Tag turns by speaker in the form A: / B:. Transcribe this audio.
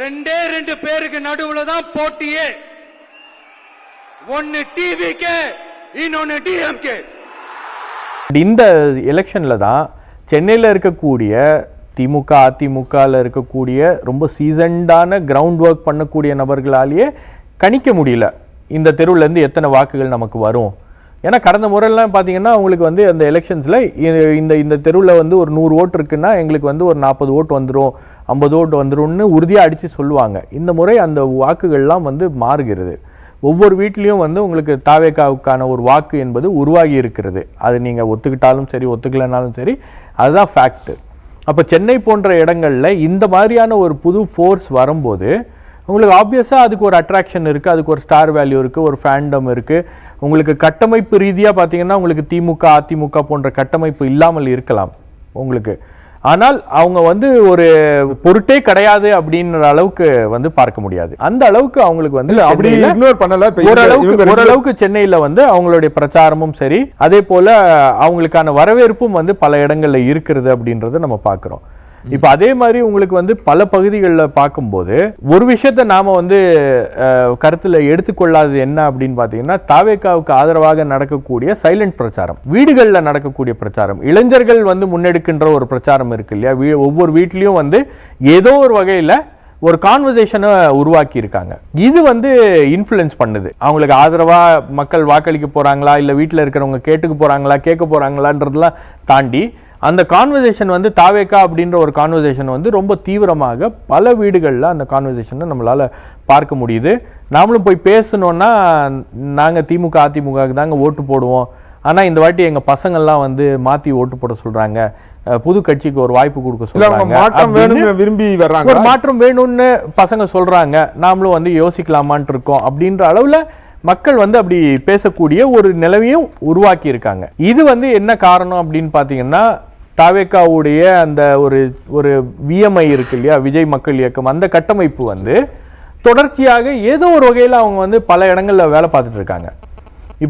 A: ரெண்டு பேருக்கு நடுவுல தான் போட்டியே. ஒன்னு டிவிகே, இன்னொன்னு டிஎம்கே.
B: இந்த எலெக்ஷன்ல தான் சென்னையில் இருக்கக்கூடிய திமுக அதிமுகவில் இருக்கக்கூடிய ரொம்ப சீசன்டான கிரவுண்ட் ஒர்க் பண்ணக்கூடிய நபர்களாலேயே கணிக்க முடியல இந்த தெருவுலேருந்து எத்தனை வாக்குகள் நமக்கு வரும். ஏன்னா கடந்த முறையெல்லாம் பார்த்தீங்கன்னா அவங்களுக்கு வந்து அந்த எலெக்ஷன்ஸில் இந்த தெருவில் வந்து ஒரு 100 ஓட்டு இருக்குன்னா எங்களுக்கு வந்து ஒரு 40 ஓட்டு வந்துடும் 50 ஓட்டு வந்துடும்னு உறுதியாக அடித்து சொல்லுவாங்க. இந்த முறை அந்த வாக்குகள்லாம் வந்து மாறுகிறது. ஒவ்வொரு வீட்லேயும் வந்து உங்களுக்கு தாவேக்காவுக்கான ஒரு வாக்கு என்பது உருவாகி இருக்கிறது. அது நீங்கள் ஒத்துக்கிட்டாலும் சரி ஒத்துக்கலைனாலும் சரி அதுதான் ஃபேக்ட். அப்போ சென்னை போன்ற இடங்களில் இந்த மாதிரியான ஒரு புது ஃபோர்ஸ் வரும்போது உங்களுக்கு ஆப்வியஸாக அதுக்கு ஒரு அட்ராக்ஷன் இருக்குது, அதுக்கு ஒரு ஸ்டார் வேல்யூ இருக்குது, ஒரு ஃபேண்டம் இருக்குது. உங்களுக்கு கட்டமைப்பு ரீதியாக பார்த்தீங்கன்னா உங்களுக்கு திமுக அதிமுக போன்ற கட்டமைப்பு இல்லாமல் இருக்கலாம் உங்களுக்கு. ஆனால் அவங்க வந்து ஒரு பொருட்டே கிடையாது அப்படின்ற அளவுக்கு வந்து பார்க்க முடியாது. அந்த அளவுக்கு அவங்களுக்கு வந்து
C: அப்படி இக்னோர் பண்ணல.
B: ஓரளவுக்கு சென்னையில வந்து அவங்களுடைய பிரச்சாரமும் சரி அதே போல அவங்களுக்கான வரவேற்பும் வந்து பல இடங்கள்ல இருக்கிறது அப்படின்றத நம்ம பார்க்கிறோம். இப்ப அதே மாதிரி உங்களுக்கு வந்து பல பகுதிகளில் பார்க்கும்போது ஒரு விஷயத்த நாம வந்து கருத்துல எடுத்துக்கொள்ளாதது என்ன அப்படின்னு பாத்தீங்கன்னா தாவேக்காவுக்கு ஆதரவாக நடக்கக்கூடிய சைலண்ட் பிரச்சாரம், வீடுகளில் நடக்கக்கூடிய பிரச்சாரம், இளைஞர்கள் வந்து முன்னெடுக்கின்ற ஒரு பிரச்சாரம் இருக்கு இல்லையா. ஒவ்வொரு வீட்லயும் வந்து ஏதோ ஒரு வகையில ஒரு கான்வர்சேஷனை உருவாக்கி இருக்காங்க. இது வந்து இன்ஃப்ளூயன்ஸ் பண்ணுது. அவங்களுக்கு ஆதரவா மக்கள் வாக்களிக்க போறாங்களா இல்ல வீட்டில் இருக்கிறவங்க கேட்க போறாங்களான்றதெல்லாம் தாண்டி அந்த கான்வர்சேஷன் வந்து தாவேக்கா அப்படின்ற ஒரு கான்வர்சேஷன் வந்து ரொம்ப தீவிரமாக பல வீடுகளில் அந்த கான்வர்சேஷனை நம்மளால் பார்க்க முடியுது. நாமளும் போய் பேசணுன்னா நாங்கள் திமுக அதிமுகவுக்கு தாங்க ஓட்டு போடுவோம், ஆனால் இந்த வாட்டி எங்கள் பசங்கள்லாம் வந்து மாற்றி ஓட்டு போட சொல்கிறாங்க, புது கட்சிக்கு ஒரு வாய்ப்பு கொடுக்க சொல்றாங்க,
C: விரும்பி வர்றாங்க,
B: ஒரு மாற்றம் வேணும்னு பசங்க சொல்கிறாங்க, நாமளும் வந்து யோசிக்கலாமான் இருக்கோம் அப்படின்ற அளவில் மக்கள் வந்து அப்படி பேசக்கூடிய ஒரு நிலைமையும் உருவாக்கி இருக்காங்க. இது வந்து என்ன காரணம் அப்படின்னு பார்த்தீங்கன்னா தாவேக்காவுடைய அந்த ஒரு விஎம்ஐ இருக்கு இல்லையா, விஜய் மக்கள் இயக்கம், அந்த கட்டமைப்பு வந்து தொடர்ச்சியாக ஏதோ ஒரு வகையில் அவங்க வந்து பல இடங்கள்ல வேலை பார்த்துட்டு இருக்காங்க.